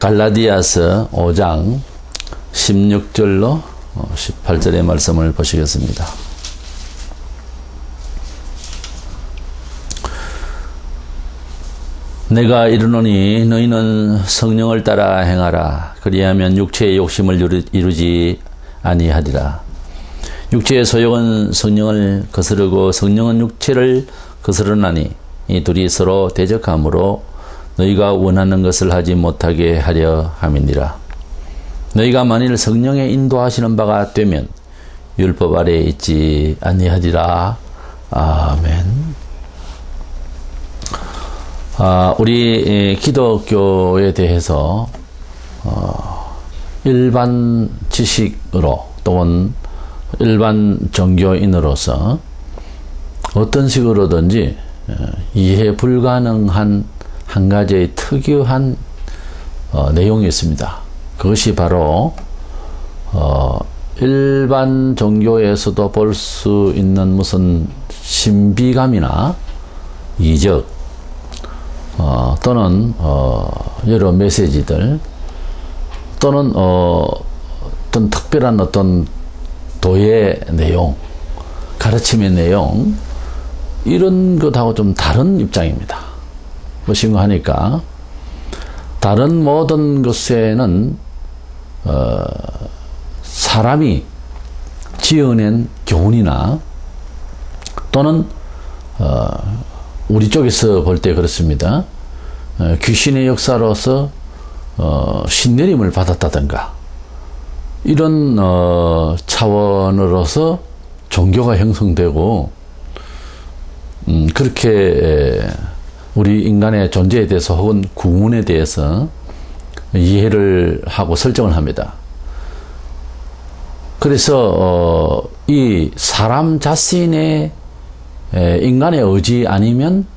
갈라디아서 5장 16절로 18절의 말씀을 보시겠습니다. 내가 이르노니 너희는 성령을 따라 행하라. 그리하면 육체의 욕심을 이루지 아니하리라. 육체의 소욕은 성령을 거스르고 성령은 육체를 거스르나니 이 둘이 서로 대적하므로 너희가 원하는 것을 하지 못하게 하려 함이니라. 너희가 만일 성령의 인도하시는 바가 되면 율법 아래에 있지 아니하리라. 아멘. 우리 기독교에 대해서 일반 지식으로 또는 일반 종교인으로서 어떤 식으로든지 이해 불가능한 한 가지의 특유한 내용이 있습니다. 그것이 바로 일반 종교에서도 볼 수 있는 무슨 신비감이나 이적 또는 여러 메시지들 또는 어떤 특별한 어떤 도의 내용, 가르침의 내용 이런 것하고 좀 다른 입장입니다. 무엇인가 하니까 다른 모든 것에는 사람이 지어낸 교훈이나 또는 우리 쪽에서 볼 때 그렇습니다. 귀신의 역사로서 신내림을 받았다든가 이런 차원으로서 종교가 형성되고 그렇게 우리 인간의 존재에 대해서 혹은 구원에 대해서 이해를 하고 설정을 합니다. 그래서 이 사람 자신의 인간의 의지 아니면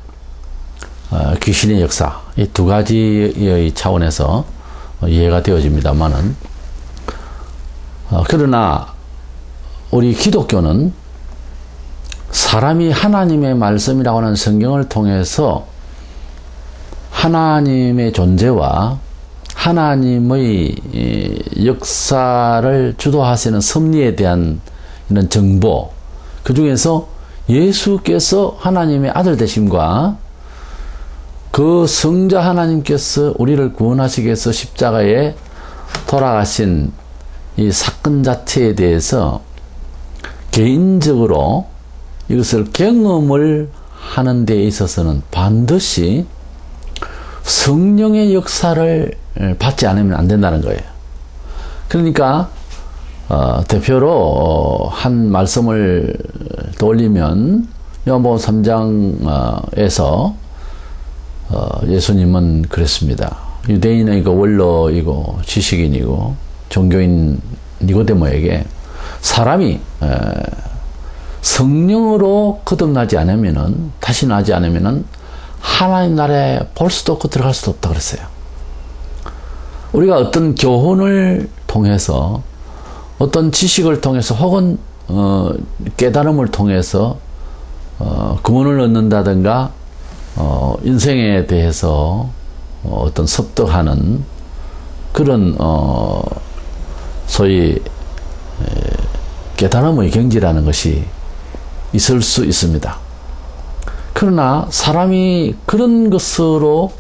귀신의 역사 이 두 가지의 차원에서 이해가 되어집니다만은 그러나 우리 기독교는 사람이 하나님의 말씀이라고 하는 성경을 통해서 하나님의 존재와 하나님의 역사를 주도하시는 섭리에 대한 이런 정보, 그 중에서 예수께서 하나님의 아들 되심과 그 성자 하나님께서 우리를 구원하시기 위해서 십자가에 돌아가신 이 사건 자체에 대해서 개인적으로 이것을 경험을 하는 데 있어서는 반드시 성령의 역사를 받지 않으면 안 된다는 거예요. 그러니까 대표로 한 말씀을 떠올리면 요한복음 3장에서 예수님은 그랬습니다. 유대인의 원로이고 지식인이고 종교인 니고데모에게 사람이 성령으로 거듭나지 않으면은 다시 나지 않으면은 하나님 나라에 볼 수도 없고 들어갈 수도 없다 그랬어요. 우리가 어떤 교훈을 통해서 어떤 지식을 통해서 혹은 깨달음을 통해서 구원을 얻는다든가 인생에 대해서 어떤 습득하는 그런 소위 깨달음의 경지라는 것이 있을 수 있습니다. 그러나 사람이 그런 것으로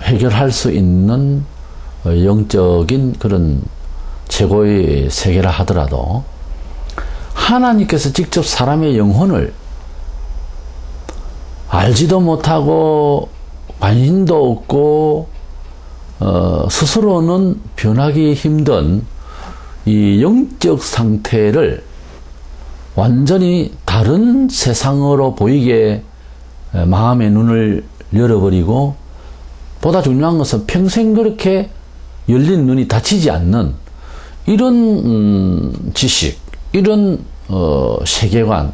해결할 수 있는 영적인 그런 최고의 세계라 하더라도 하나님께서 직접 사람의 영혼을 알지도 못하고 관심도 없고 스스로는 변하기 힘든 이 영적 상태를 완전히 다른 세상으로 보이게 마음의 눈을 열어버리고 보다 중요한 것은 평생 그렇게 열린 눈이 닫히지 않는 이런 지식, 이런 세계관,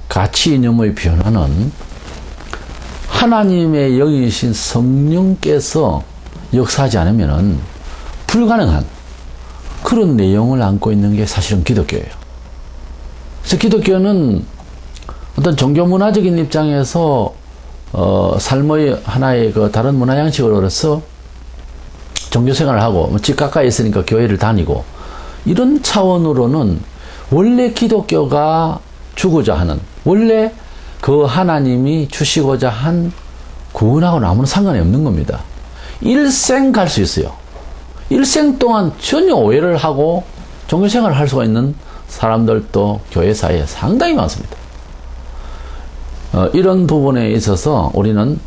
가치 이념의 변화는 하나님의 영이신 성령께서 역사하지 않으면 불가능한 그런 내용을 안고 있는 게 사실은 기독교예요. 그래서 기독교는 어떤 종교 문화적인 입장에서 삶의 하나의 그 다른 문화 양식으로서 종교생활을 하고 집 가까이 있으니까 교회를 다니고 이런 차원으로는 원래 기독교가 주고자 하는 원래 그 하나님이 주시고자 한 구원하고는 아무런 상관이 없는 겁니다. 일생 갈 수 있어요. 일생 동안 전혀 오해를 하고 종교생활을 할 수가 있는 사람들도 교회 사이에 상당히 많습니다. 이런 부분에 있어서 우리는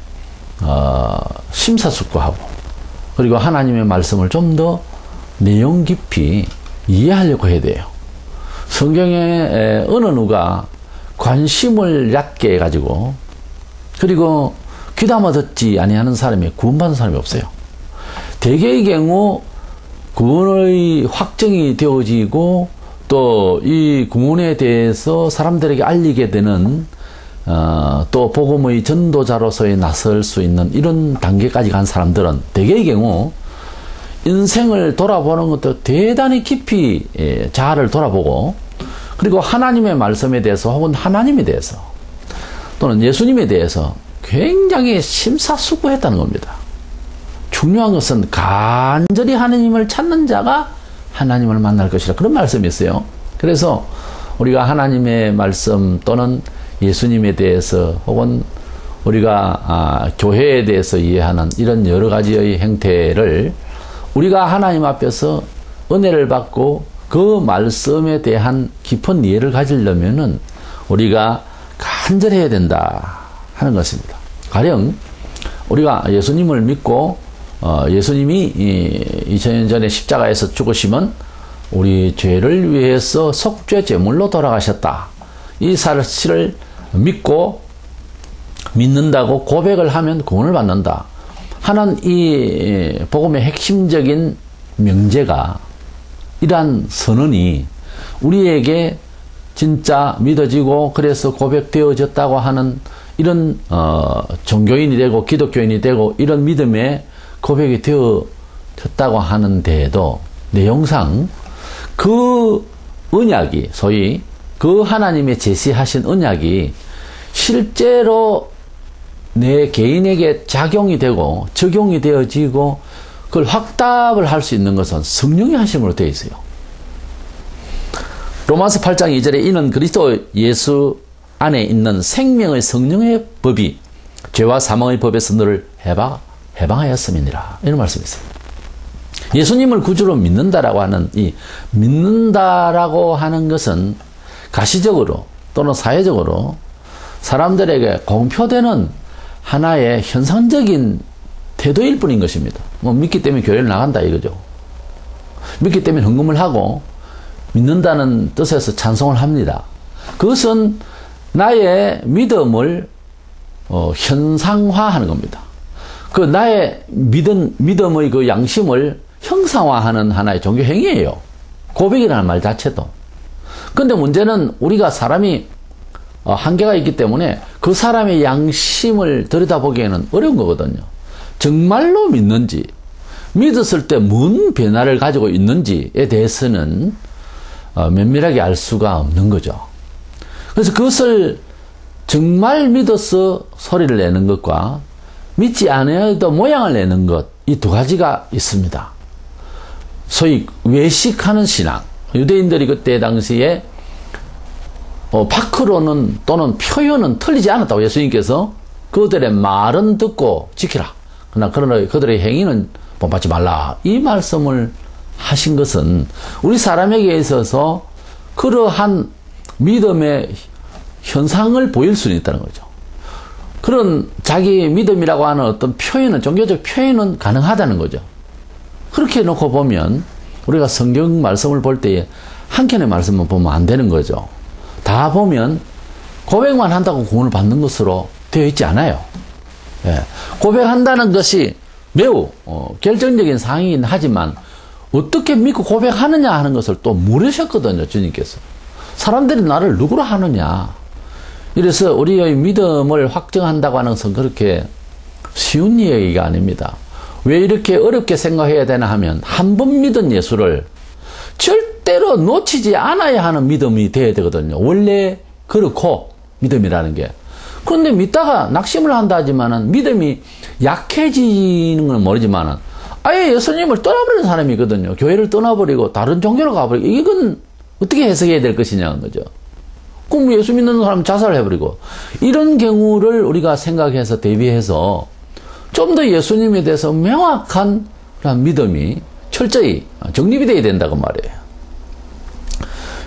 심사숙고하고 그리고 하나님의 말씀을 좀 더 내용 깊이 이해하려고 해야 돼요. 성경에 어느 누가 관심을 얕게 해가지고 그리고 귀담아 듣지 아니하는 사람이 구원받은 사람이 없어요. 대개의 경우 구원의 확정이 되어지고 또 이 구원에 대해서 사람들에게 알리게 되는 또 복음의 전도자로서의 나설 수 있는 이런 단계까지 간 사람들은 대개의 경우 인생을 돌아보는 것도 대단히 깊이 자아를 돌아보고 그리고 하나님의 말씀에 대해서 혹은 하나님에 대해서 또는 예수님에 대해서 굉장히 심사숙고했다는 겁니다. 중요한 것은 간절히 하나님을 찾는 자가 하나님을 만날 것이라 그런 말씀이 있어요. 그래서 우리가 하나님의 말씀 또는 예수님에 대해서 혹은 우리가 교회에 대해서 이해하는 이런 여러 가지의 행태를 우리가 하나님 앞에서 은혜를 받고 그 말씀에 대한 깊은 이해를 가지려면은 우리가 간절해야 된다 하는 것입니다. 가령 우리가 예수님을 믿고 예수님이 2000년 전에 십자가에서 죽으시면 우리 죄를 위해서 속죄 제물로 돌아가셨다. 이 사실을 믿고 믿는다고 고백을 하면 구원을 받는다 하는 이 복음의 핵심적인 명제가 이러한 선언이 우리에게 진짜 믿어지고 그래서 고백되어졌다고 하는 이런 종교인이 되고 기독교인이 되고 이런 믿음의 고백이 되어졌다고 하는데도 내용상 그 언약이 소위 그 하나님의 제시하신 언약이 실제로 내 개인에게 작용이 되고 적용이 되어지고 그걸 확답을 할 수 있는 것은 성령의 하심으로 되어 있어요. 로마서 8장 2절에 이는 그리스도 예수 안에 있는 생명의 성령의 법이 죄와 사망의 법에서 너를 해방하였음이니라 이런 말씀이 있어요. 예수님을 구주로 믿는다라고 하는 이 믿는다라고 하는 것은 가시적으로 또는 사회적으로 사람들에게 공표되는 하나의 현상적인 태도일 뿐인 것입니다. 뭐 믿기 때문에 교회를 나간다 이거죠. 믿기 때문에 헌금을 하고 믿는다는 뜻에서 찬송을 합니다. 그것은 나의 믿음을 현상화하는 겁니다. 그 나의 믿음의 그 양심을 형상화하는 하나의 종교 행위예요. 고백이라는 말 자체도. 근데 문제는 우리가 사람이 한계가 있기 때문에 그 사람의 양심을 들여다보기에는 어려운 거거든요. 정말로 믿는지, 믿었을 때 뭔 변화를 가지고 있는지에 대해서는 면밀하게 알 수가 없는 거죠. 그래서 그것을 정말 믿어서 소리를 내는 것과 믿지 않아도 모양을 내는 것, 이 두 가지가 있습니다. 소위 외식하는 신앙. 유대인들이 그때 당시에 밖으로는 또는 표현은 틀리지 않았다고 예수님께서 그들의 말은 듣고 지키라. 그러나 그들의 행위는 본받지 말라. 이 말씀을 하신 것은 우리 사람에게 있어서 그러한 믿음의 현상을 보일 수는 있다는 거죠. 그런 자기 믿음이라고 하는 어떤 표현은, 종교적 표현은 가능하다는 거죠. 그렇게 놓고 보면 우리가 성경 말씀을 볼 때에 한켠의 말씀만 보면 안 되는 거죠. 다 보면 고백만 한다고 구원을 받는 것으로 되어 있지 않아요. 예. 고백한다는 것이 매우 결정적인 사항이긴 하지만 어떻게 믿고 고백하느냐 하는 것을 또 물으셨거든요. 주님께서. 사람들이 나를 누구로 하느냐. 이래서 우리의 믿음을 확정한다고 하는 것은 그렇게 쉬운 얘기가 아닙니다. 왜 이렇게 어렵게 생각해야 되나 하면 한 번 믿은 예수를 절대로 놓치지 않아야 하는 믿음이 돼야 되거든요. 원래 그렇고 믿음이라는 게. 그런데 믿다가 낙심을 한다 하지만은 믿음이 약해지는 건 모르지만은 아예 예수님을 떠나버리는 사람이거든요. 교회를 떠나버리고 다른 종교로 가버리고 이건 어떻게 해석해야 될 것이냐는 거죠. 그럼 예수 믿는 사람 자살을 해버리고 이런 경우를 우리가 생각해서 대비해서 좀 더 예수님에 대해서 명확한 그런 믿음이 철저히 정립이 돼야 된다고 말이에요.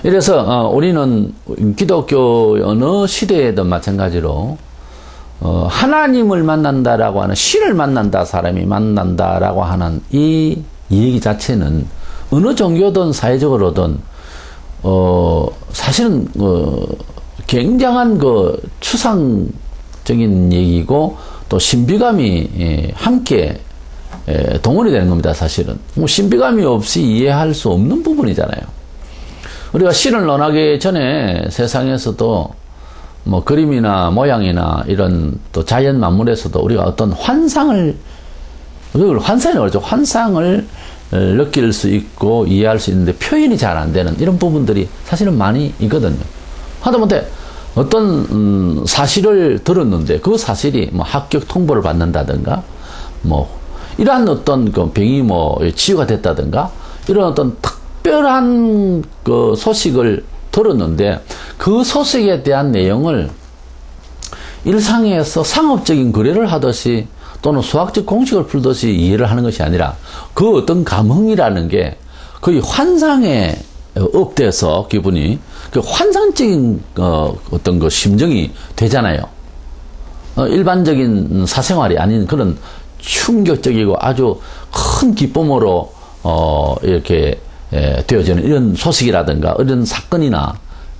이래서 우리는 기독교 어느 시대에도 마찬가지로 하나님을 만난다라고 하는 신을 만난다, 사람이 만난다라고 하는 이 얘기 자체는 어느 종교든 사회적으로든 사실은 굉장한 그 추상적인 얘기고 또 신비감이 함께 동원이 되는 겁니다. 사실은 뭐 신비감이 없이 이해할 수 없는 부분이잖아요. 우리가 신을 논하기 전에 세상에서도 뭐 그림이나 모양이나 이런 또 자연 만물에서도 우리가 어떤 환상을, 그걸 환상이라고 그러죠. 환상을 느낄 수 있고 이해할 수 있는데 표현이 잘 안 되는 이런 부분들이 사실은 많이 있거든요. 하다못해 어떤 사실을 들었는데 그 사실이 뭐 합격 통보를 받는다든가 뭐 이러한 어떤 그 병이 뭐 치유가 됐다든가 이런 어떤 특별한 그 소식을 들었는데 그 소식에 대한 내용을 일상에서 상업적인 거래를 하듯이 또는 수학적 공식을 풀듯이 이해를 하는 것이 아니라 그 어떤 감흥이라는 게 거의 환상에 업돼서 기분이 그 환상적인 어떤 그 심정이 되잖아요. 일반적인 사생활이 아닌 그런 충격적이고 아주 큰 기쁨으로 이렇게 되어지는 이런 소식이라든가 이런 사건이나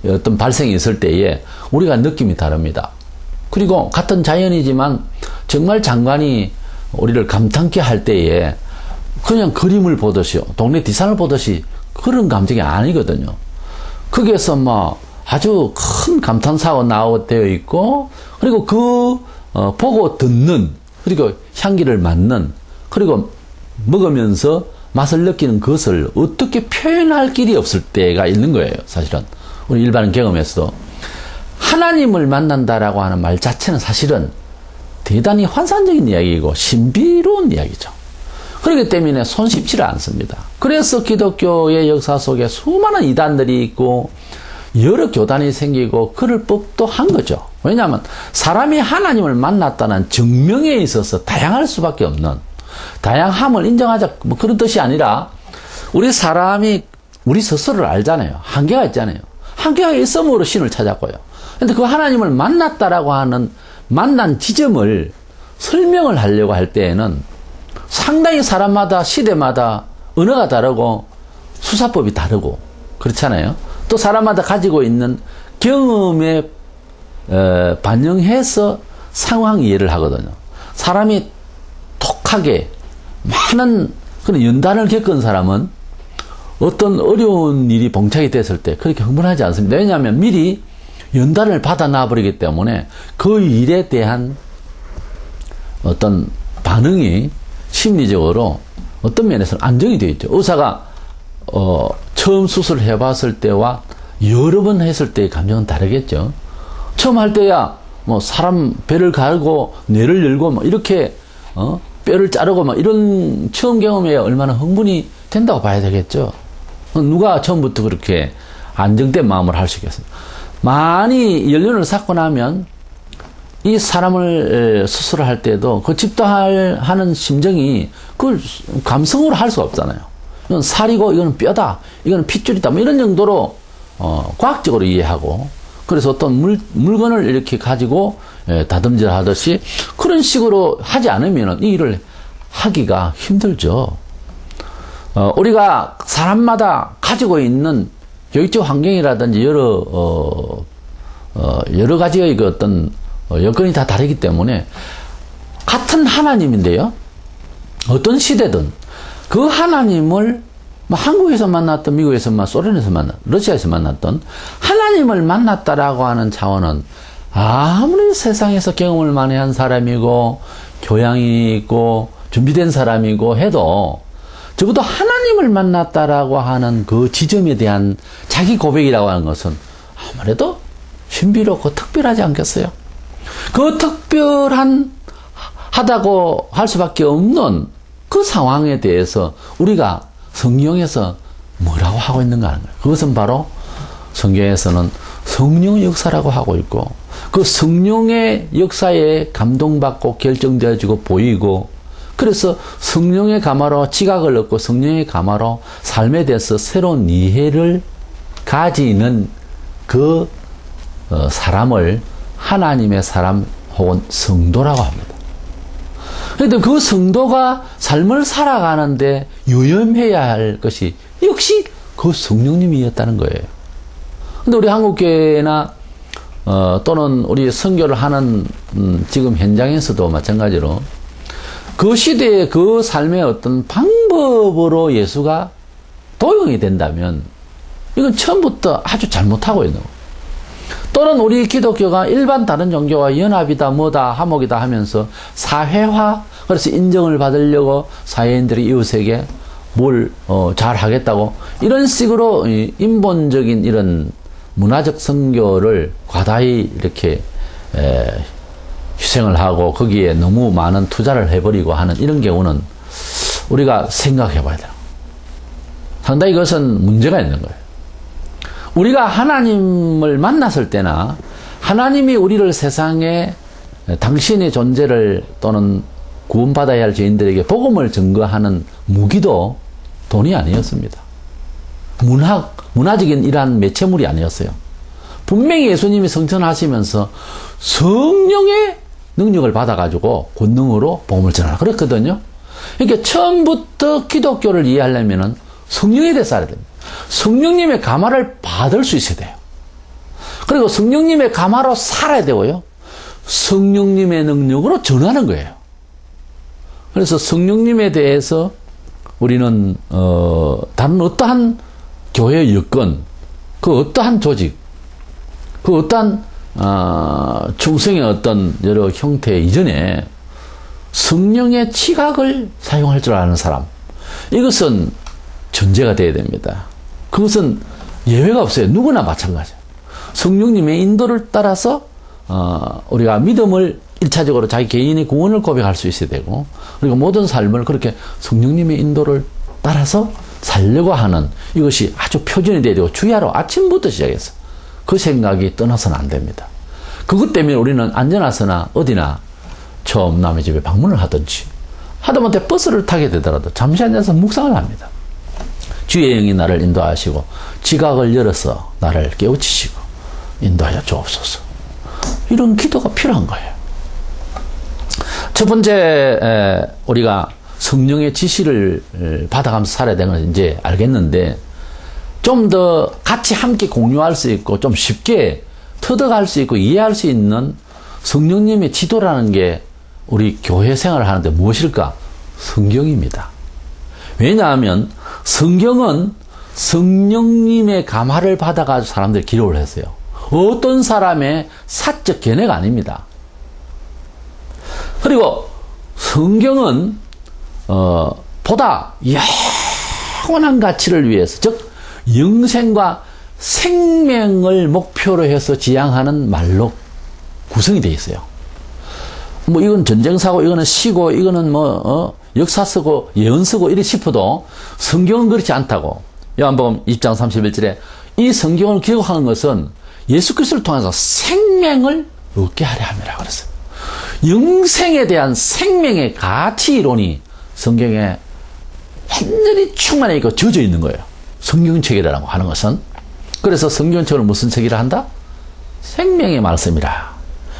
어떤 발생이 있을 때에 우리가 느낌이 다릅니다. 그리고 같은 자연이지만 정말 장관이 우리를 감탄케 할 때에 그냥 그림을 보듯이요, 동네 디산을 보듯이 그런 감정이 아니거든요. 거기에서 뭐 아주 큰 감탄사가 나오되어 있고, 그리고 보고 듣는, 그리고 향기를 맡는, 그리고 먹으면서 맛을 느끼는 것을 어떻게 표현할 길이 없을 때가 있는 거예요. 사실은 우리 일반 경험에서도 하나님을 만난다라고 하는 말 자체는 사실은 대단히 환상적인 이야기이고 신비로운 이야기죠. 그렇기 때문에 손쉽지를 않습니다. 그래서 기독교의 역사 속에 수많은 이단들이 있고 여러 교단이 생기고 그럴 법도 한 거죠. 왜냐하면 사람이 하나님을 만났다는 증명에 있어서 다양할 수밖에 없는, 다양함을 인정하자 뭐 그런 뜻이 아니라 우리 사람이 우리 스스로를 알잖아요. 한계가 있잖아요. 한계가 있음으로 신을 찾았고요. 근데 그 하나님을 만났다라고 하는 만난 지점을 설명을 하려고 할 때에는 상당히 사람마다 시대마다 언어가 다르고 수사법이 다르고 그렇잖아요. 또 사람마다 가지고 있는 경험에 반영해서 상황 이해를 하거든요. 사람이 톡하게 많은 그런 연단을 겪은 사람은 어떤 어려운 일이 봉착이 됐을 때 그렇게 흥분하지 않습니다. 왜냐하면 미리 연단을 받아 놔버리기 때문에 그 일에 대한 어떤 반응이 심리적으로 어떤 면에서는 안정이 되어 있죠. 의사가 처음 수술을 해봤을 때와 여러 번 했을 때의 감정은 다르겠죠. 처음 할 때야 뭐 사람 배를 갈고 뇌를 열고 뭐 이렇게 뼈를 자르고 막 이런 처음 경험에 얼마나 흥분이 된다고 봐야 되겠죠. 누가 처음부터 그렇게 안정된 마음을 할 수 있겠습니까? 많이 연륜을 쌓고 나면 이 사람을 수술할 때도 그 집도하는 심정이 그걸 감성으로 할 수가 없잖아요. 이건 살이고 이거는 뼈다, 이거는 핏줄이다, 뭐 이런 정도로 과학적으로 이해하고, 그래서 어떤 물건을 이렇게 가지고 다듬질 하듯이 그런 식으로 하지 않으면 이 일을 하기가 힘들죠. 우리가 사람마다 가지고 있는 교육적 환경이라든지 여러 가지의 그 어떤 여건이 다 다르기 때문에 같은 하나님인데요, 어떤 시대든 그 하나님을 한국에서 만났던, 미국에서 만났던, 소련에서 만났던, 러시아에서 만났던 하나님을 만났다라고 하는 차원은 아무리 세상에서 경험을 많이 한 사람이고 교양이 있고 준비된 사람이고 해도 적어도 하나님을 만났다라고 하는 그 지점에 대한 자기 고백이라고 하는 것은 아무래도 신비롭고 특별하지 않겠어요? 그 특별하다고 할 수밖에 없는 그 상황에 대해서 우리가 성경에서 뭐라고 하고 있는가 하는 거예요. 그것은 바로 성경에서는 성령의 역사라고 하고 있고, 그 성령의 역사에 감동받고 결정되어지고 보이고, 그래서 성령의 감화로 지각을 얻고 성령의 감화로 삶에 대해서 새로운 이해를 가지는 그 사람을 하나님의 사람 혹은 성도라고 합니다. 그런데 그 성도가 삶을 살아가는데 유념해야 할 것이 역시 그 성령님이었다는 거예요. 근데 우리 한국교회나 또는 우리 선교를 하는 지금 현장에서도 마찬가지로 그 시대의 그 삶의 어떤 방법으로 예수가 도용이 된다면 이건 처음부터 아주 잘못하고 있는 거예요. 또는 우리 기독교가 일반 다른 종교와 연합이다 뭐다 화목이다 하면서 사회화, 그래서 인정을 받으려고 사회인들이 이웃에게 뭘 잘하겠다고 이런 식으로 인본적인 이런 문화적 선교를 과다히 이렇게 희생을 하고 거기에 너무 많은 투자를 해버리고 하는 이런 경우는 우리가 생각해 봐야 돼요. 상당히 이것은 문제가 있는 거예요. 우리가 하나님을 만났을 때나 하나님이 우리를 세상에 당신의 존재를 또는 구원받아야 할 죄인들에게 복음을 증거하는 무기도 돈이 아니었습니다. 문화적인 이러한 매체물이 아니었어요. 분명히 예수님이 성천하시면서 성령의 능력을 받아가지고 권능으로 복음을 전하라 그랬거든요. 그러니까 처음부터 기독교를 이해하려면 성령에 대해서 알아야 됩니다. 성령님의 감화를 받을 수 있어야 돼요. 그리고 성령님의 감화로 살아야 되고요. 성령님의 능력으로 전하는 거예요. 그래서 성령님에 대해서 우리는 다른 어떠한 교회의 여건, 그 어떠한 조직, 그 어떠한 충성의 어떤 여러 형태 이전에 성령의 지각을 사용할 줄 아는 사람, 이것은 전제가 되어야 됩니다. 그것은 예외가 없어요. 누구나 마찬가지예요. 성령님의 인도를 따라서 우리가 믿음을 1차적으로 자기 개인의 구원을 고백할 수 있어야 되고, 그리고 모든 삶을 그렇게 성령님의 인도를 따라서 살려고 하는 이것이 아주 표준이 되어야 되고, 주야로 아침부터 시작해서 그 생각이 떠나서는 안 됩니다. 그것 때문에 우리는 안전하서나 어디나 처음 남의 집에 방문을 하든지 하다못해 버스를 타게 되더라도 잠시 앉아서 묵상을 합니다. 주의 영이 나를 인도하시고 지각을 열어서 나를 깨우치시고 인도하여 주옵소서. 이런 기도가 필요한 거예요. 첫 번째 우리가 성령의 지시를 받아가면서 살아야 되는 걸 이제 알겠는데, 좀 더 같이 함께 공유할 수 있고 좀 쉽게 터득할 수 있고 이해할 수 있는 성령님의 지도라는 게 우리 교회 생활을 하는데 무엇일까? 성경입니다. 왜냐하면 성경은 성령님의 감화를 받아가지고 사람들이 기록을 했어요. 어떤 사람의 사적 견해가 아닙니다. 그리고 성경은 보다 영원한 가치를 위해서, 즉 영생과 생명을 목표로 해서 지향하는 말로 구성이 되어 있어요. 뭐 이건 전쟁사고 이거는 시고 이거는 뭐 역사 쓰고 예언 쓰고 이래 싶어도 성경은 그렇지 않다고. 요한복음 20장 31절에 이 성경을 기록하는 것은 예수 그리스도를 통해서 생명을 얻게 하려 함이라 그랬어요. 영생에 대한 생명의 가치 이론이 성경에 완전히 충만해 있고 젖어 있는 거예요. 성경책이라고 하는 것은. 그래서 성경책을 무슨 책이라 한다? 생명의 말씀이라,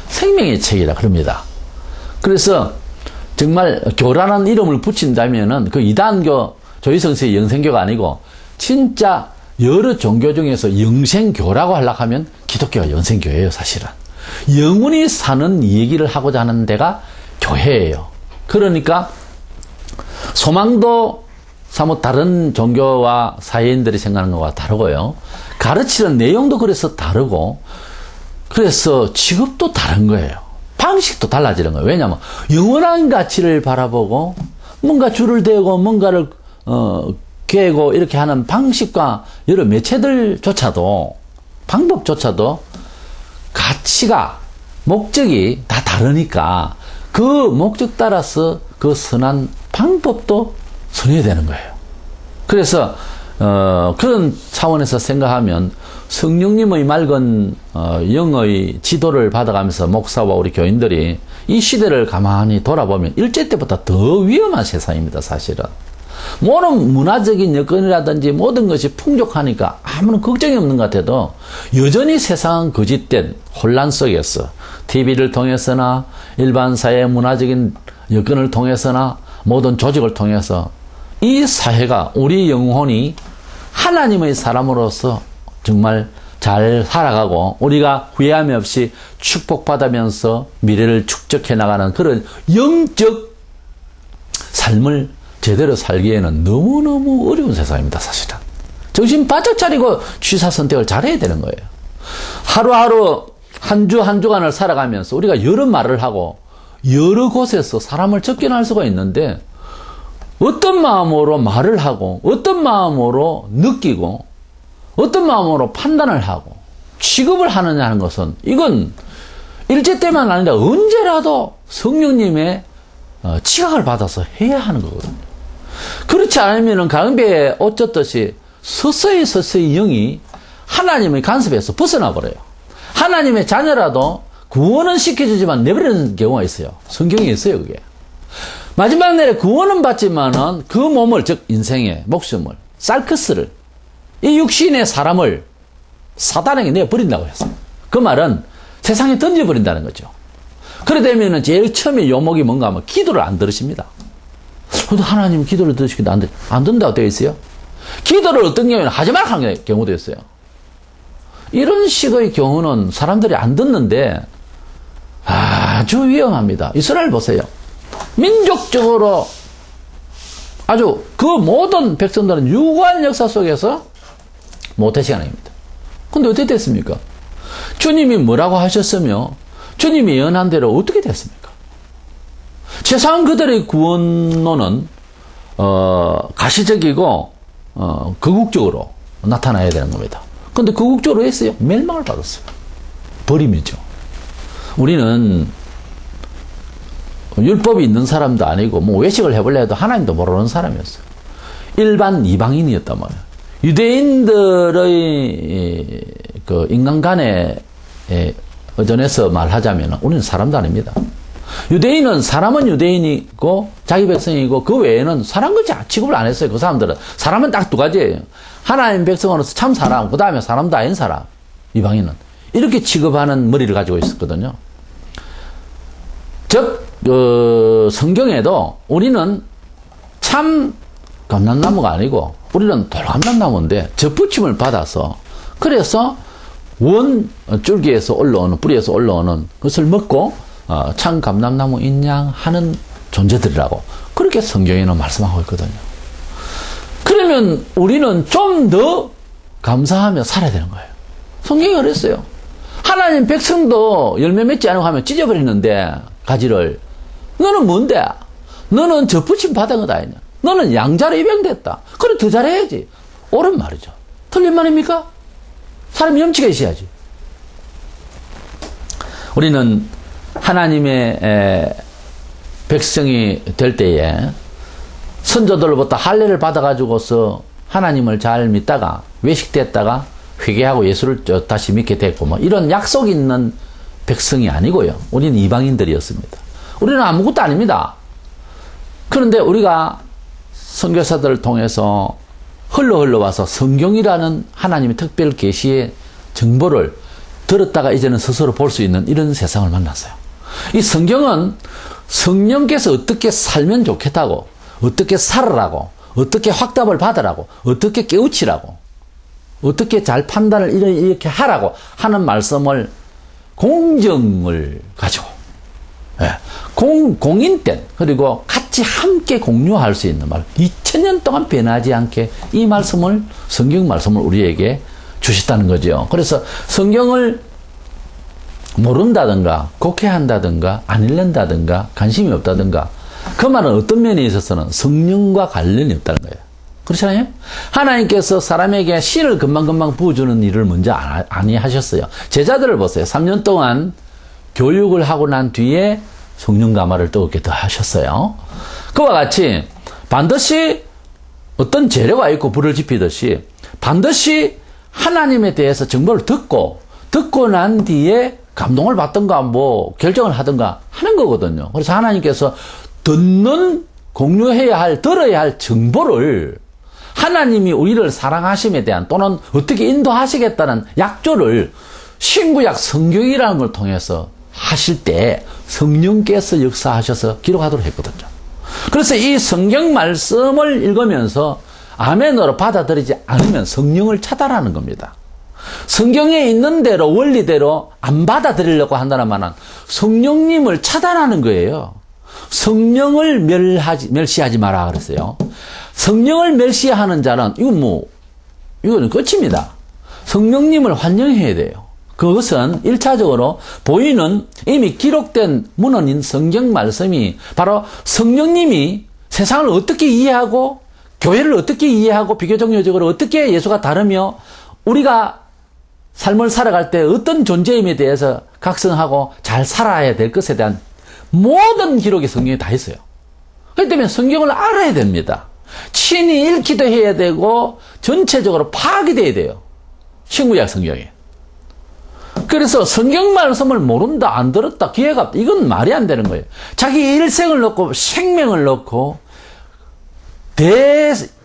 생명의 책이라 그럽니다. 그래서 정말 교라는 이름을 붙인다면은 그 이단교, 조이성스의 영생교가 아니고 진짜 여러 종교 중에서 영생교라고 하려고 하면 기독교가 영생교예요. 사실은 영원히 사는 얘기를 하고자 하는 데가 교회예요. 그러니까 소망도 사뭇 다른 종교와 사회인들이 생각하는 것과 다르고요, 가르치는 내용도 그래서 다르고, 그래서 직업도 다른 거예요. 방식도 달라지는 거예요. 왜냐하면 영원한 가치를 바라보고 뭔가 줄을 대고 뭔가를 깨고 이렇게 하는 방식과 여러 매체들조차도, 방법조차도 가치가, 목적이 다 다르니까 그 목적 따라서 그 선한 방법도 선해야 되는 거예요. 그래서 그런 차원에서 생각하면 성령님의 맑은 영의 지도를 받아가면서 목사와 우리 교인들이 이 시대를 가만히 돌아보면 일제 때보다 더 위험한 세상입니다. 사실은 모든 문화적인 여건이라든지 모든 것이 풍족하니까 아무런 걱정이 없는 것 같아도 여전히 세상은 거짓된 혼란 속에서 TV를 통해서나 일반 사회 문화적인 여건을 통해서나 모든 조직을 통해서 이 사회가 우리 영혼이 하나님의 사람으로서 정말 잘 살아가고 우리가 후회함이 없이 축복받으면서 미래를 축적해 나가는 그런 영적 삶을 제대로 살기에는 너무너무 어려운 세상입니다. 사실은. 정신 바짝 차리고 취사 선택을 잘해야 되는 거예요. 하루하루 한 주 한 주간을 살아가면서 우리가 여러 말을 하고 여러 곳에서 사람을 접견할 수가 있는데 어떤 마음으로 말을 하고 어떤 마음으로 느끼고 어떤 마음으로 판단을 하고 취급을 하느냐 하는 것은 이건 일제 때만 아니라 언제라도 성령님의 지각을 받아서 해야 하는 거거든요. 그렇지 않으면 가은배에 옷 젖듯이 서서히 영이 하나님의 간섭에서 벗어나 버려요. 하나님의 자녀라도 구원은 시켜주지만 내버리는 경우가 있어요. 성경에 있어요, 그게. 마지막 날에 구원은 받지만은 그 몸을, 즉 인생의 목숨을, 살크스를, 이 육신의 사람을 사단에게 내버린다고 했어요. 그 말은 세상에 던져버린다는 거죠. 그래 되면은 제일 처음에 요목이 뭔가 하면 기도를 안 들으십니다. 근데 하나님 기도를 들으시기도 안 듣는다고 되어 있어요. 기도를 어떤 경우에는 하지 말라 하는 경우도 있어요. 이런 식의 경우는 사람들이 안 듣는데 아주 위험합니다. 이스라엘 보세요. 민족적으로 아주 그 모든 백성들은 유구한 역사 속에서 모태신앙입니다. 근데 어떻게 됐습니까? 주님이 뭐라고 하셨으며 주님이 예언한 대로 어떻게 됐습니까? 최소한 그들의 구원론은 가시적이고 극국적으로 나타나야 되는 겁니다. 근데 극국적으로 했어요. 멸망을 받았어요. 버림이죠. 우리는 율법이 있는 사람도 아니고 뭐 외식을 해볼래 해도 하나님도 모르는 사람이었어요. 일반 이방인이었단 말이에요. 유대인들의 그 인간관에 의존해서 말하자면 우리는 사람도 아닙니다. 유대인은 사람은 유대인이고 자기 백성이고 그 외에는 사람같이 취급을 안 했어요. 그 사람들은. 사람은 딱 두 가지예요. 하나님 백성으로서 참 사람, 그 다음에 사람도 아닌 사람. 이방인은. 이렇게 취급하는 머리를 가지고 있었거든요. 즉 성경에도 우리는 참 감람나무가 아니고 우리는 돌감람나무인데 젖붙임을 받아서 그래서 원 줄기에서 올라오는 뿌리에서 올라오는 것을 먹고 참 감람나무인 양 하는 존재들이라고 그렇게 성경에는 말씀하고 있거든요. 그러면 우리는 좀 더 감사하며 살아야 되는 거예요. 성경이 그랬어요. 하나님 백성도 열매 맺지 않고 하면 찢어버리는데 가지를 너는 뭔데? 너는 젖붙임 받은 것 아니냐? 너는 양자로 입양됐다. 그래 더 잘해야지. 옳은 말이죠. 틀린 말입니까? 사람이 염치가 있어야지. 우리는 하나님의 백성이 될 때에 선조들로부터 할례를 받아가지고서 하나님을 잘 믿다가 외식됐다가 회개하고 예수를 다시 믿게 됐고 뭐 이런 약속 있는 백성이 아니고요. 우리는 이방인들이었습니다. 우리는 아무것도 아닙니다. 그런데 우리가 선교사들을 통해서 흘러와서 성경이라는 하나님의 특별 계시의 정보를 들었다가 이제는 스스로 볼 수 있는 이런 세상을 만났어요. 이 성경은 성령께서 어떻게 살면 좋겠다고, 어떻게 살으라고, 어떻게 확답을 받으라고, 어떻게 깨우치라고, 어떻게 잘 판단을 이렇게 하라고 하는 말씀을 공정을 가지고 공인된 그리고 같이 함께 공유할 수 있는 말 2000년 동안 변하지 않게 이 말씀을 성경 말씀을 우리에게 주셨다는 거죠. 그래서 성경을 모른다든가 곡해한다든가 안 읽는다든가 관심이 없다든가 그 말은 어떤 면에 있어서는 성령과 관련이 없다는 거예요. 그렇잖아요? 하나님께서 사람에게 신을 금방금방 부어주는 일을 먼저 아니하셨어요. 제자들을 보세요. 3년 동안 교육을 하고 난 뒤에 성령 가마를 뜨겁게 더 하셨어요. 그와 같이 반드시 어떤 재료가 있고 불을 지피듯이 반드시 하나님에 대해서 정보를 듣고 난 뒤에 감동을 받든가 뭐 결정을 하든가 하는 거거든요. 그래서 하나님께서 들어야 할 정보를 하나님이 우리를 사랑하심에 대한 또는 어떻게 인도하시겠다는 약조를 신구약 성경이라는 걸 통해서 하실 때 성령께서 역사하셔서 기록하도록 했거든요. 그래서 이 성경 말씀을 읽으면서 아멘으로 받아들이지 않으면 성령을 차단하는 겁니다. 성경에 있는 대로 원리대로 안 받아들이려고 한다는 말은 성령님을 차단하는 거예요. 성령을 멸시하지 마라 그랬어요. 성령을 멸시하는 자는 이거는 끝입니다. 성령님을 환영해야 돼요. 그것은 1차적으로 보이는 이미 기록된 문헌인 성경 말씀이 바로 성령님이 세상을 어떻게 이해하고 교회를 어떻게 이해하고 비교종교적으로 어떻게 예수가 다르며 우리가 삶을 살아갈 때 어떤 존재임에 대해서 각성하고 잘 살아야 될 것에 대한 모든 기록이 성경에 다 있어요. 그렇기 때문에 성경을 알아야 됩니다. 친히 읽기도 해야 되고 전체적으로 파악이 돼야 돼요. 신구약 성경에. 그래서 성경 말씀을 모른다, 안 들었다, 기회가 없다. 이건 말이 안 되는 거예요. 자기 일생을 넣고 생명을 넣고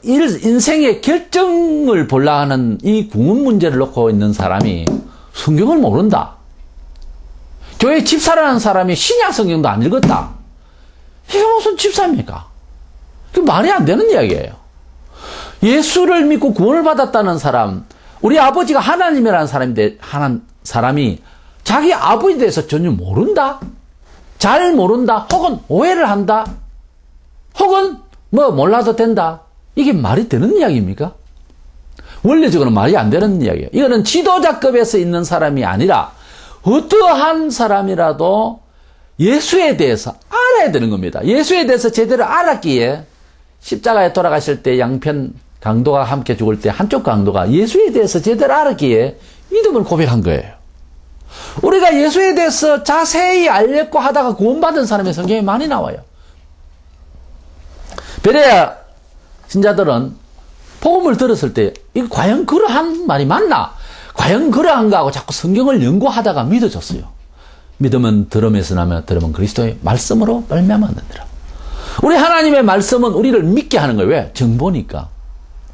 인생의 결정을 보려 하는 이 구원 문제를 놓고 있는 사람이 성경을 모른다. 교회 집사라는 사람이 신약 성경도 안 읽었다. 이게 무슨 집사입니까? 그 말이 안 되는 이야기예요. 예수를 믿고 구원을 받았다는 사람, 우리 아버지가 하나님이라는 사람이 자기 아버지에 대해서 전혀 모른다? 잘 모른다? 혹은 오해를 한다? 혹은 몰라도 된다? 이게 말이 되는 이야기입니까? 원리적으로 말이 안 되는 이야기예요. 이거는 지도자급에서 있는 사람이 아니라 어떠한 사람이라도 예수에 대해서 알아야 되는 겁니다. 예수에 대해서 제대로 알았기에 십자가에 돌아가실 때 양편 강도가 함께 죽을 때 한쪽 강도가 예수에 대해서 제대로 알았기에 믿음을 고백한 거예요. 우리가 예수에 대해서 자세히 알려고 하다가 구원받은 사람의 성경에 많이 나와요. 베레아 신자들은 복음을 들었을 때 이거 과연 그러한 말이 맞나? 과연 그러한가 하고 자꾸 성경을 연구하다가 믿어졌어요. 믿음은 들음에서 나며 들음은 그리스도의 말씀으로 말미암았느니라. 우리 하나님의 말씀은 우리를 믿게 하는 거예요. 왜? 정보니까.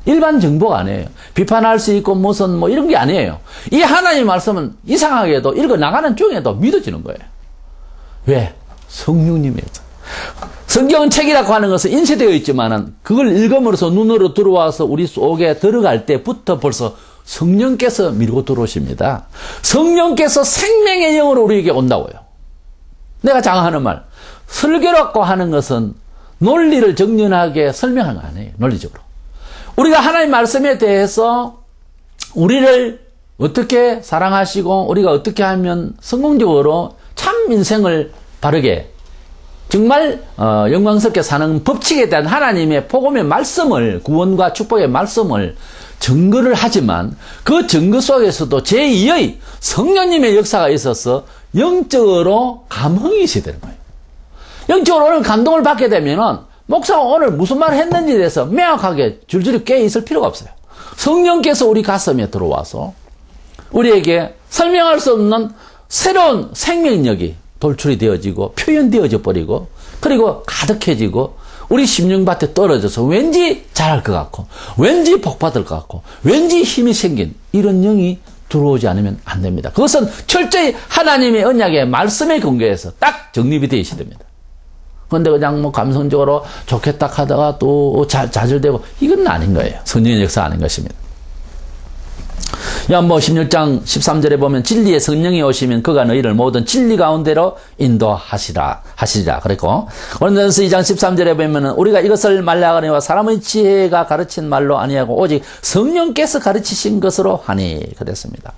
일반 정보가 아니에요. 비판할 수 있고 무슨 이런 게 아니에요. 이 하나님의 말씀은 이상하게도 읽어나가는 중에도 믿어지는 거예요. 왜? 성령님에서. 성경은 책이라고 하는 것은 인쇄되어 있지만은 그걸 읽음으로써 눈으로 들어와서 우리 속에 들어갈 때부터 벌써 성령께서 밀고 들어오십니다. 성령께서 생명의 영으로 우리에게 온다고요. 내가 장하는 말, 설교라고 하는 것은 논리를 정연하게 설명하는 거 아니에요. 논리적으로. 우리가 하나님 말씀에 대해서 우리를 어떻게 사랑하시고 우리가 어떻게 하면 성공적으로 참 인생을 바르게 정말 영광스럽게 사는 법칙에 대한 하나님의 복음의 말씀을 구원과 축복의 말씀을 증거를 하지만 그 증거 속에서도 제2의 성령님의 역사가 있어서 영적으로 감흥이 있어야 되는 거예요. 영적으로 오늘 감동을 받게 되면은 목사가 오늘 무슨 말을 했는지에 대해서 명확하게 줄줄이 깨 있을 필요가 없어요. 성령께서 우리 가슴에 들어와서 우리에게 설명할 수 없는 새로운 생명력이 돌출이 되어지고 표현되어져 버리고 그리고 가득해지고 우리 심령밭에 떨어져서 왠지 잘할 것 같고 왠지 복받을 것 같고 왠지 힘이 생긴 이런 영이 들어오지 않으면 안 됩니다. 그것은 철저히 하나님의 언약의 말씀에 근거해서 딱 정립이 되어 있어야 됩니다. 그런데 그냥 감성적으로 좋겠다 하다가 또 좌절되고 이건 아닌 거예요. 성령의 역사 아닌 것입니다. 요한복음 16장 13절에 보면 진리의 성령이 오시면 그가 너희를 모든 진리 가운데로 인도하시리라 그랬고 고린도전서 2장 13절에 보면 우리가 이것을 말하거니와 사람의 지혜가 가르친 말로 아니하고 오직 성령께서 가르치신 것으로 하니 그랬습니다.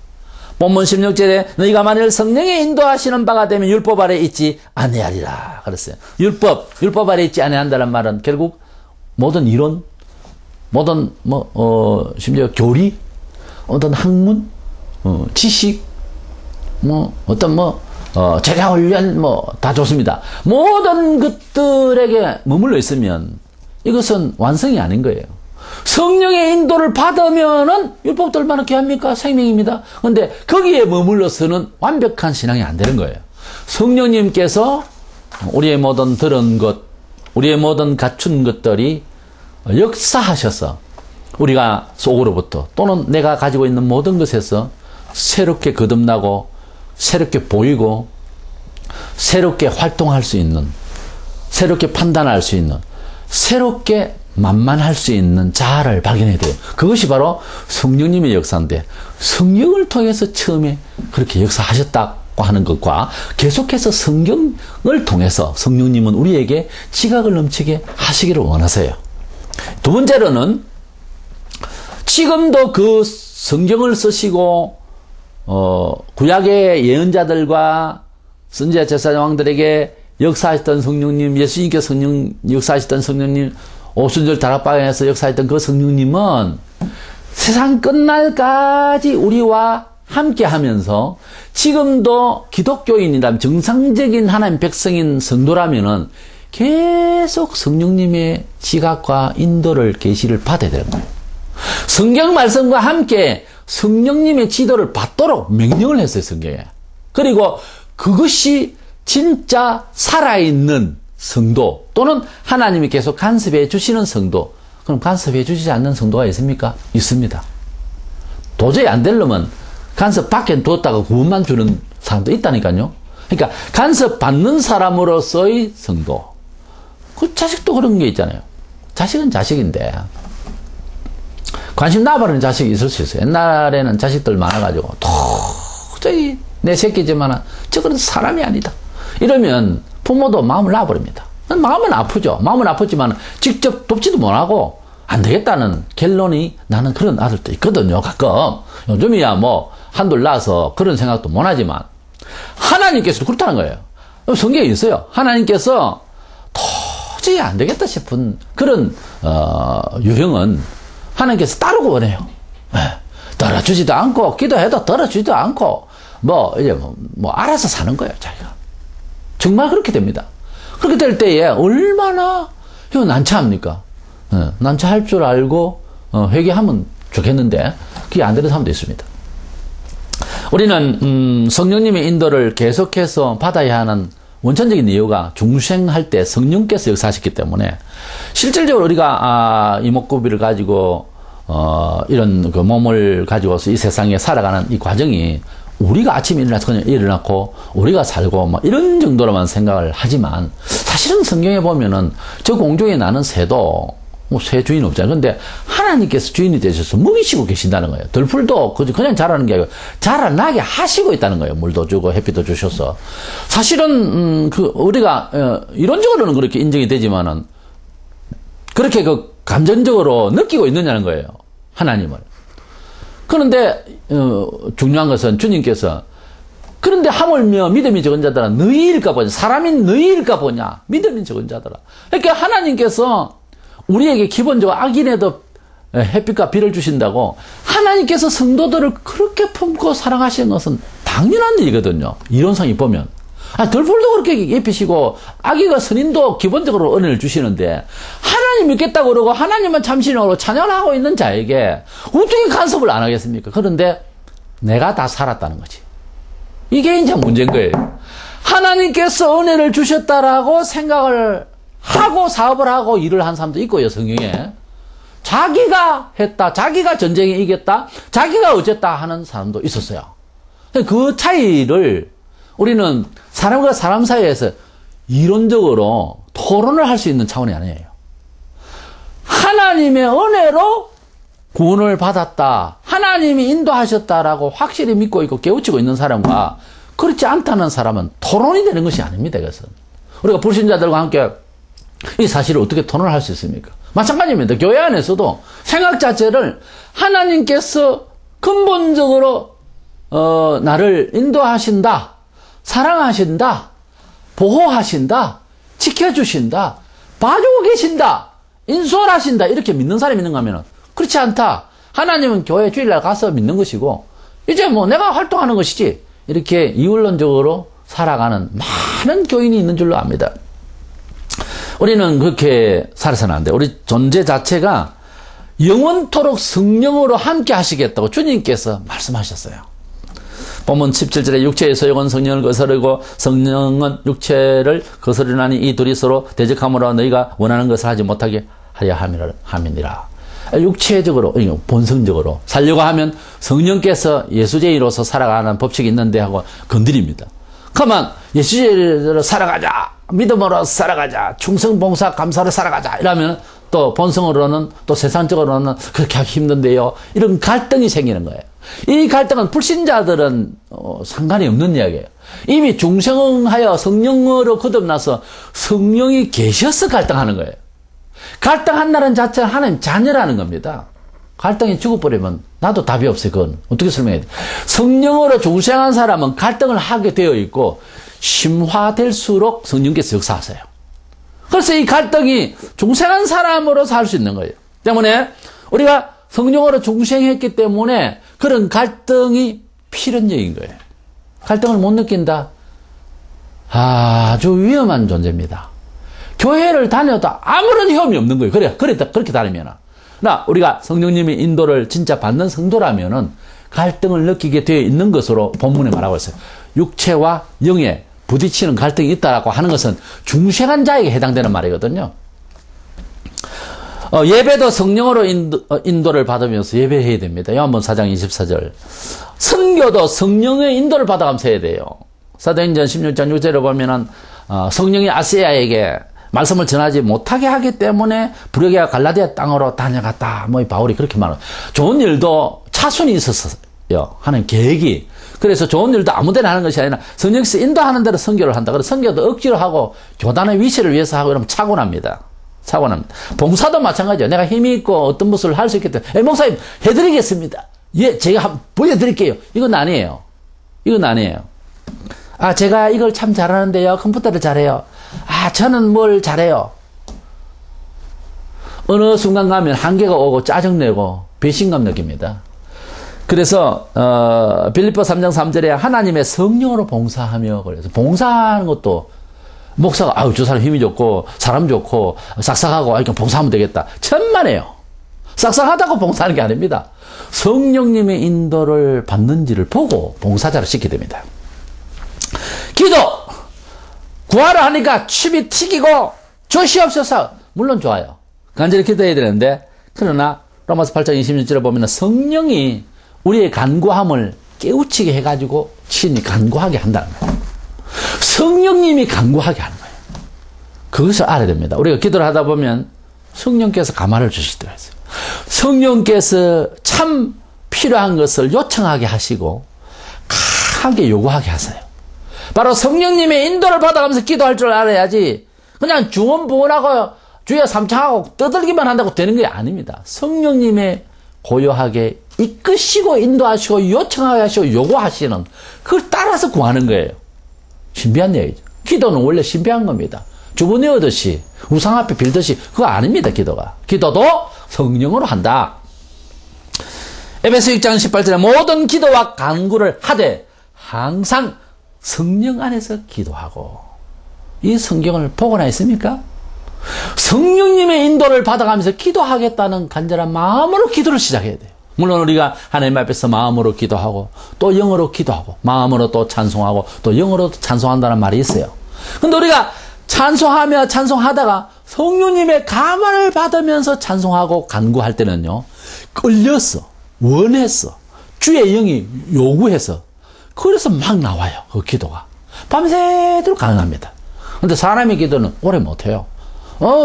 본문 16절에 너희가 만일 성령의 인도하시는 바가 되면 율법 아래 있지 아니하리라 그랬어요. 율법 아래 있지 아니한다는 말은 결국 모든 이론, 모든 심지어 교리, 어떤 학문, 지식, 어떤 제자훈련 다 좋습니다. 모든 것들에게 머물러 있으면 이것은 완성이 아닌 거예요. 성령의 인도를 받으면은 율법도 얼마나 귀합니까? 생명입니다. 그런데 거기에 머물러서는 완벽한 신앙이 안 되는 거예요. 성령님께서 우리의 모든 들은 것, 우리의 모든 갖춘 것들이 역사하셔서 우리가 속으로부터 또는 내가 가지고 있는 모든 것에서 새롭게 거듭나고 새롭게 보이고 새롭게 활동할 수 있는, 새롭게 판단할 수 있는, 새롭게 만만할 수 있는 자아를 발견해야 돼요. 그것이 바로 성령님의 역사인데, 성령을 통해서 처음에 그렇게 역사하셨다고 하는 것과 계속해서 성경을 통해서 성령님은 우리에게 지각을 넘치게 하시기를 원하세요. 두 번째로는 지금도 그 성경을 쓰시고 구약의 예언자들과 선지자 제사장 왕들에게 역사하셨던 성령님, 예수님께 역사하셨던 성령님, 오순절 다락방에서 역사했던 그 성령님은 세상 끝날까지 우리와 함께 하면서 지금도 기독교인이라면 정상적인 하나님 백성인 성도라면은 계속 성령님의 지각과 인도를 계시를 받아야 되는 거예요. 성경 말씀과 함께 성령님의 지도를 받도록 명령을 했어요, 성경에. 그리고 그것이 진짜 살아있는 성도 또는 하나님이 계속 간섭해 주시는 성도. 그럼 간섭해 주시지 않는 성도가 있습니까? 있습니다. 도저히 안 되려면 간섭 밖에 두었다가 구원만 주는 사람도 있다니까요. 그러니까 간섭 받는 사람으로서의 성도. 그 자식도 그런 게 있잖아요. 자식은 자식인데 관심 나버리는 자식이 있을 수 있어요. 옛날에는 자식들 많아가지고 도저히 내 새끼지만 저거는 사람이 아니다. 이러면 부모도 마음을 놔버립니다. 마음은 아프죠. 마음은 아프지만 직접 돕지도 못하고 안 되겠다는 결론이 나는 그런 아들도 있거든요. 가끔. 요즘이야 한둘 낳아서 그런 생각도 못하지만 하나님께서도 그렇다는 거예요. 성경에 있어요. 하나님께서 도저히 안 되겠다 싶은 그런 유형은 하나님께서 따르고 원해요. 떨어주지도 않고 기도해도 떨어주지도 않고 알아서 사는 거예요. 자기가. 정말 그렇게 됩니다. 그렇게 될 때에 얼마나 난처합니까? 난처할 줄 알고 회개하면 좋겠는데 그게 안 되는 사람도 있습니다. 우리는 성령님의 인도를 계속해서 받아야 하는 원천적인 이유가 중생할 때 성령께서 역사하셨기 때문에 실질적으로 우리가 이목구비를 가지고 이런 그 몸을 가지고서 이 세상에 살아가는 이 과정이 우리가 아침에 일어나서 그냥 일어나고 우리가 살고 이런 정도로만 생각을 하지만 사실은 성경에 보면은 저 공중에 나는 새도 새 주인 없잖아요. 근데 하나님께서 주인이 되셔서 먹이시고 계신다는 거예요. 들풀도 그냥 자라는 게 아니고 자라나게 하시고 있다는 거예요. 물도 주고 햇빛도 주셔서. 사실은 우리가 이론적으로는 그렇게 인정이 되지만은 그렇게 감정적으로 느끼고 있느냐는 거예요. 하나님을. 그런데 중요한 것은 주님께서 그런데 하물며 믿음이 적은 자들아 너희일까 보냐. 사람이 너희일까 보냐. 믿음이 적은 자들아. 그러니까 하나님께서 우리에게 기본적으로 악인에도 햇빛과 비를 주신다고 하나님께서 성도들을 그렇게 품고 사랑하시는 것은 당연한 일이거든요. 이론상이 보면. 들풀도 그렇게 예피시고 아기가 선인도 기본적으로 은혜를 주시는데 하나님 믿겠다고 그러고 하나님만 참신으로 찬양하고 있는 자에게 어떻게 간섭을 안 하겠습니까? 그런데 내가 다 살았다는 거지. 이게 이제 문제인 거예요. 하나님께서 은혜를 주셨다라고 생각을 하고 사업을 하고 일을 한 사람도 있고요, 성경에. 자기가 했다, 자기가 전쟁에 이겼다, 자기가 어쨌다 하는 사람도 있었어요. 그 차이를 우리는 사람과 사람 사이에서 이론적으로 토론을 할 수 있는 차원이 아니에요. 하나님의 은혜로 구원을 받았다, 하나님이 인도하셨다라고 확실히 믿고 있고 깨우치고 있는 사람과 그렇지 않다는 사람은 토론이 되는 것이 아닙니다, 이것은. 우리가 불신자들과 함께 이 사실을 어떻게 토론을 할 수 있습니까? 마찬가지입니다. 교회 안에서도 생각 자체를 하나님께서 근본적으로 나를 인도하신다, 사랑하신다, 보호하신다, 지켜주신다, 봐주고 계신다, 인솔하신다 이렇게 믿는 사람이 있는가 하면 그렇지 않다. 하나님은 교회 주일날 가서 믿는 것이고 이제 내가 활동하는 것이지 이렇게 이원론적으로 살아가는 많은 교인이 있는 줄로 압니다. 우리는 그렇게 살아서는 안 돼요. 우리 존재 자체가 영원토록 성령으로 함께 하시겠다고 주님께서 말씀하셨어요. 본문 17절에 육체의 소욕은 성령을 거스르고 성령은 육체를 거스르나니 이 둘이 서로 대적함으로 너희가 원하는 것을 하지 못하게 하려 함이니라. 육체적으로, 본성적으로 살려고 하면 성령께서 예수제의로서 살아가는 법칙이 있는데 하고 건드립니다. 그러면 예수제의로 살아가자, 믿음으로 살아가자, 충성, 봉사, 감사로 살아가자 이러면 또 본성으로는 또 세상적으로는 그렇게 하기 힘든데요. 이런 갈등이 생기는 거예요. 이 갈등은 불신자들은 상관이 없는 이야기예요. 이미 중생하여 성령으로 거듭나서 성령이 계셔서 갈등하는 거예요. 갈등한다는 자체는 하나님 자녀라는 겁니다. 갈등이 죽어버리면 나도 답이 없어요. 그건 어떻게 설명해야 돼? 성령으로 중생한 사람은 갈등을 하게 되어 있고 심화될수록 성령께서 역사하세요. 그래서 이 갈등이 중생한 사람으로 살 수 있는 거예요. 때문에 우리가 성령으로 중생했기 때문에 그런 갈등이 필연적인 거예요. 갈등을 못 느낀다? 아주 위험한 존재입니다. 교회를 다녀도 아무런 위험이 없는 거예요. 그렇게 다니면. 우리가 성령님의 인도를 진짜 받는 성도라면은 갈등을 느끼게 되어 있는 것으로 본문에 말하고 있어요. 육체와 영에 부딪히는 갈등이 있다라고 하는 것은 중생한 자에게 해당되는 말이거든요. 예배도 성령으로 인도를 받으면서 예배해야 됩니다. 요한복음 4장 24절. 선교도 성령의 인도를 받아가면서 해야 돼요. 사도행전 16장 6절에 보면은 성령이 아시아에게 말씀을 전하지 못하게 하기 때문에 부르게와 갈라디아 땅으로 다녀갔다. 바울이 그렇게 말해요. 좋은 일도 차순이 있었어요. 하는 계획이. 그래서 좋은 일도 아무데나 하는 것이 아니라 성령께서 인도하는 대로 선교를 한다. 그래서 선교도 억지로 하고 교단의 위세를 위해서 하고 이러면 차고납니다. 봉사도 마찬가지예요. 내가 힘이 있고 어떤 것을 할 수 있기 때문에 목사님 해드리겠습니다. 예, 제가 한번 보여드릴게요. 이건 아니에요. 제가 이걸 참 잘하는데요. 컴퓨터를 잘해요. 저는 뭘 잘해요. 어느 순간 가면 한계가 오고 짜증내고 배신감 느낍니다. 그래서 빌립보 3장 3절에 하나님의 성령으로 봉사하며 그래서 봉사하는 것도 목사가 저 사람 힘이 좋고 사람 좋고 싹싹하고 이렇게 봉사하면 되겠다. 천만에요. 싹싹하다고 봉사하는 게 아닙니다. 성령님의 인도를 받는지를 보고 봉사자를 시키게 됩니다. 기도! 구하라 하니까 침이 튀기고 주시옵소서. 물론 좋아요. 간절히 기도해야 되는데 그러나 로마서 8장 26절에 보면 성령이 우리의 간구함을 깨우치게 해가지고 친히 간구하게 한다는 거예요. 성령님이 간구하게 하는 거예요. 그것을 알아야 됩니다. 우리가 기도를 하다 보면 성령께서 가만을 주실 때가 있어요. 성령께서 참 필요한 것을 요청하게 하시고 강하게 요구하게 하세요. 바로 성령님의 인도를 받아가면서 기도할 줄 알아야지 그냥 중언부언하고 주여 삼창하고 떠들기만 한다고 되는 게 아닙니다. 성령님의 고요하게 이끄시고 인도하시고 요청하게 하시고 요구하시는 그걸 따라서 구하는 거예요. 신비한 얘기죠. 기도는 원래 신비한 겁니다. 주문이 오듯이 우상 앞에 빌듯이 그거 아닙니다. 기도도 성령으로 한다. 에베소 6장 18절에 모든 기도와 간구를 하되 항상 성령 안에서 기도하고. 이 성경을 보거나 있습니까? 성령님의 인도를 받아가면서 기도하겠다는 간절한 마음으로 기도를 시작해야 돼요. 물론 우리가 하나님 앞에서 마음으로 기도하고 또 영어로 기도하고 마음으로 또 찬송하고 또 영어로 찬송한다는 말이 있어요. 근데 우리가 찬송하며 찬송하다가 성령님의 감화를 받으면서 찬송하고 간구할 때는요, 끌렸어, 원했어, 주의 영이 요구해서 그래서 막 나와요. 그 기도가 밤새도록 가능합니다. 근데 사람의 기도는 오래 못해요.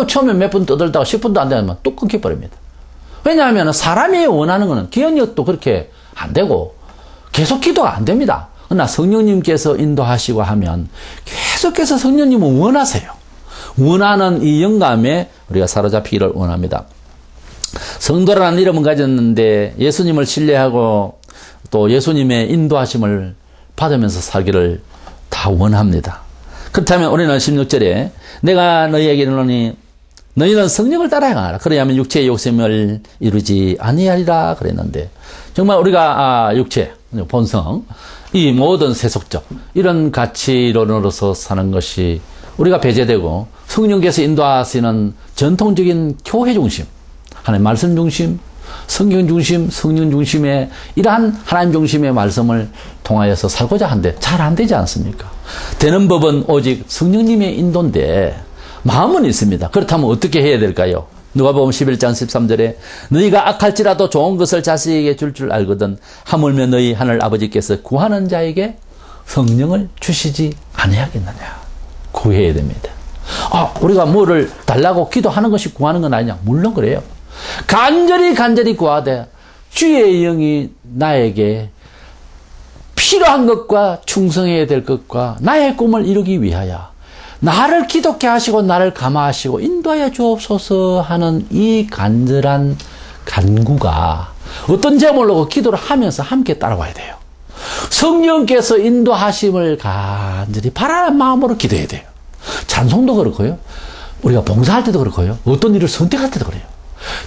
처음에 몇 분 떠들다가 10분도 안 되면 뚝 끊겨버립니다. 왜냐하면 사람이 원하는 거는 기억력도 그렇게 안 되고 계속 기도가 안 됩니다. 그러나 성령님께서 인도하시고 하면 계속해서 성령님은 원하세요. 원하는 이 영감에 우리가 사로잡히기를 원합니다. 성도라는 이름은 가졌는데 예수님을 신뢰하고 또 예수님의 인도하심을 받으면서 살기를 다 원합니다. 그렇다면 우리는 16절에 내가 너희에게 이르노니 너희는 성령을 따라 행하라. 그래야만 육체의 욕심을 이루지 아니하리라 그랬는데 정말 우리가 육체 본성, 이 모든 세속적 이런 가치론으로서 사는 것이 우리가 배제되고 성령께서 인도하시는 전통적인 교회 중심, 하나님 말씀 중심, 성경 중심, 성령 중심의 이러한 하나님 중심의 말씀을 통하여서 살고자 하는데 잘 안 되지 않습니까? 되는 법은 오직 성령님의 인도인데 마음은 있습니다. 그렇다면 어떻게 해야 될까요? 누가복음 11장 13절에 너희가 악할지라도 좋은 것을 자식에게 줄 알거든 하물며 너희 하늘 아버지께서 구하는 자에게 성령을 주시지 아니하겠느냐. 구해야 됩니다. 우리가 뭐를 달라고 기도하는 것이 구하는 건 아니냐. 물론 그래요. 간절히 구하되 주의 영이 나에게 필요한 것과 충성해야 될 것과 나의 꿈을 이루기 위하여 나를 기독케 하시고 나를 감화하시고 인도하여 주옵소서 하는 이 간절한 간구가 어떤 제목으로 기도를 하면서 함께 따라와야 돼요. 성령께서 인도하심을 간절히 바라는 마음으로 기도해야 돼요. 찬송도 그렇고요. 우리가 봉사할 때도 그렇고요. 어떤 일을 선택할 때도 그래요.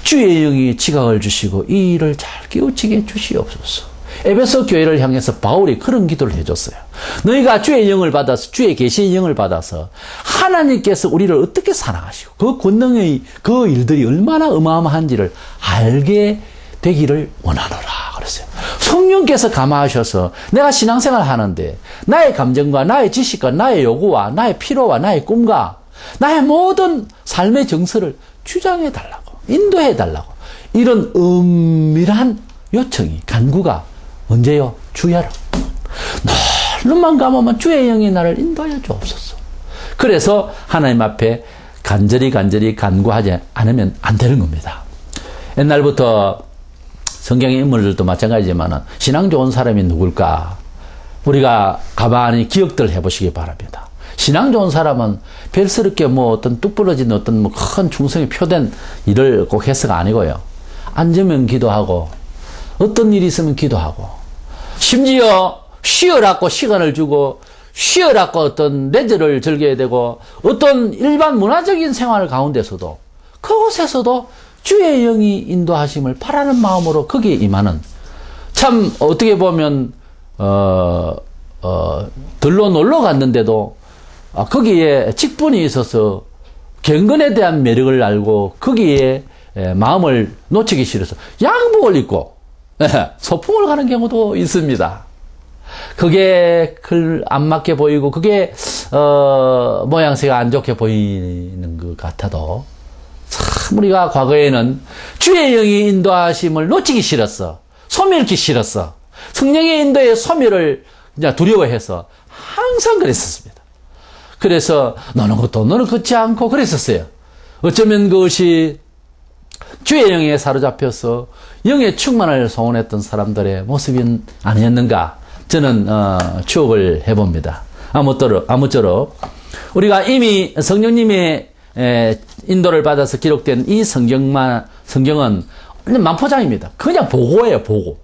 주의 영이 지각을 주시고 이 일을 잘 깨우치게 주시옵소서. 에베소 교회를 향해서 바울이 그런 기도를 해줬어요. 너희가 주의 영을 받아서 주의 계시의 영을 받아서 하나님께서 우리를 어떻게 사랑하시고 그 권능의 그 일들이 얼마나 어마어마한지를 알게 되기를 원하노라 그랬어요. 성령께서 감화하셔서 내가 신앙생활을 하는데 나의 감정과 나의 지식과 나의 요구와 나의 필요와 나의 꿈과 나의 모든 삶의 정서를 주장해달라고 인도해달라고 이런 은밀한 요청이 간구가 언제요? 주야로 눈만 감으면 주의 영이 나를 인도하여 주옵소서. 그래서 하나님 앞에 간절히 간구하지 않으면 안 되는 겁니다. 옛날부터 성경의 인물들도 마찬가지지만 신앙 좋은 사람이 누굴까? 우리가 가만히 기억들 해보시기 바랍니다. 신앙 좋은 사람은 별스럽게 어떤 뚝 부러진 어떤 큰 충성이 표된 일을 꼭 해서가 아니고요. 앉으면 기도하고 어떤 일이 있으면 기도하고 심지어 쉬어라고 시간을 주고 쉬어라고 어떤 레저를 즐겨야 되고 어떤 일반 문화적인 생활 가운데서도 그곳에서도 주의 영이 인도하심을 바라는 마음으로 거기에 임하는 참 어떻게 보면 들로 놀러 갔는데도 거기에 직분이 있어서 경건에 대한 매력을 알고 거기에 마음을 놓치기 싫어서 양복을 입고 소풍을 가는 경우도 있습니다. 그게 안 맞게 보이고 그게 모양새가 안 좋게 보이는 것 같아도 참 우리가 과거에는 주의 영이 인도하심을 놓치기 싫었어. 소멸기 싫었어. 성령의 인도의 소멸을 두려워해서 항상 그랬었습니다. 그래서 너는 것도 너는 걷지 않고 그랬었어요. 어쩌면 그것이 주의 영에 사로잡혀서 영의 충만을 소원했던 사람들의 모습이 아니었는가 저는 추억을 해봅니다. 아무쪼록 우리가 이미 성령님의 인도를 받아서 기록된 이 성경은 만포장입니다. 그냥 보고예요. 보고.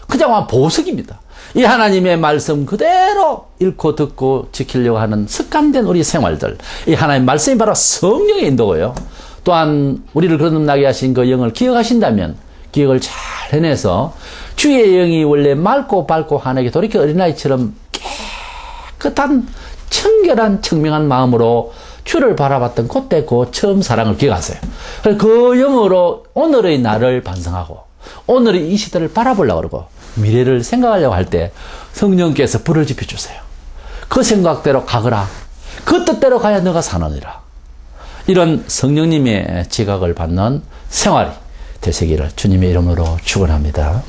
그냥 보석입니다. 이 하나님의 말씀 그대로 읽고 듣고 지키려고 하는 습관된 우리 생활들. 이 하나님의 말씀이 바로 성령의 인도고요. 또한 우리를 거듭나게 하신 그 영을 기억하신다면 기억을 잘 해내서 주의 영이 원래 맑고 밝고 환하게 돌이켜 어린아이처럼 깨끗한 청결한 청명한 마음으로 주를 바라봤던 그때 그 처음 사랑을 기억하세요. 그 영으로 오늘의 나를 반성하고 오늘의 이 시대를 바라보려고 그러고 미래를 생각하려고 할 때 성령께서 불을 지펴주세요. 그 생각대로 가거라. 그 뜻대로 가야 너가 사느니라. 이런 성령님의 지각을 받는 생활이 되시기를 주님의 이름으로 축원합니다.